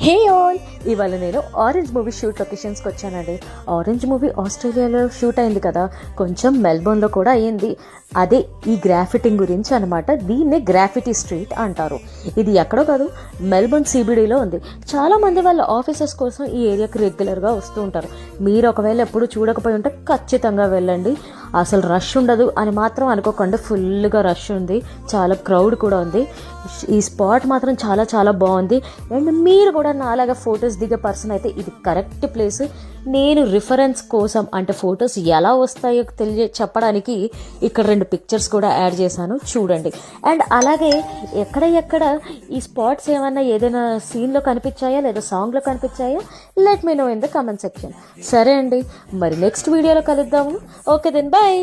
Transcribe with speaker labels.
Speaker 1: Hey all, ఇవాళ నేను orange movie shoot లొకేషన్స్కి వచ్చానండి. ఆరెంజ్ మూవీ ఆస్ట్రేలియాలో షూట్ అయింది కదా, కొంచెం మెల్బోర్న్లో కూడా అయ్యింది. అదే ఈ గ్రాఫిటింగ్ గురించి అనమాట. దీన్నే గ్రాఫిటీ స్ట్రీట్ అంటారు. ఇది ఎక్కడో కాదు, మెల్బోర్న్ సిబిడిలో ఉంది. చాలామంది వాళ్ళ ఆఫీసెస్ కోసం ఈ ఏరియాకి రెగ్యులర్గా వస్తూ ఉంటారు. మీరు ఒకవేళ ఎప్పుడు చూడకపోయి ఉంటే ఖచ్చితంగా వెళ్ళండి. అసలు రష్ ఉండదు అని మాత్రం అనుకోకుండా, ఫుల్గా రష్ ఉంది, చాలా క్రౌడ్ కూడా ఉంది. ఈ స్పాట్ మాత్రం చాలా చాలా బాగుంది. అండ్ మీరు కూడా నాలాగా ఫొటోస్ దిగే పర్సన్ అయితే ఇది కరెక్ట్ ప్లేస్. నేను రిఫరెన్స్ కోసం, అంటే ఫొటోస్ ఎలా వస్తాయో చెప్పడానికి ఇక్కడ 2 పిక్చర్స్ కూడా యాడ్ చేశాను, చూడండి. అండ్ అలాగే ఎక్కడ ఈ స్పాట్స్ ఏమన్నా ఏదైనా సీన్లో కనిపించాయా లేదా సాంగ్లో కనిపించాయా, let me know in the comment section. సరే అండి, మరి నెక్స్ట్ వీడియోలో కలుద్దాము. Okay then, bye.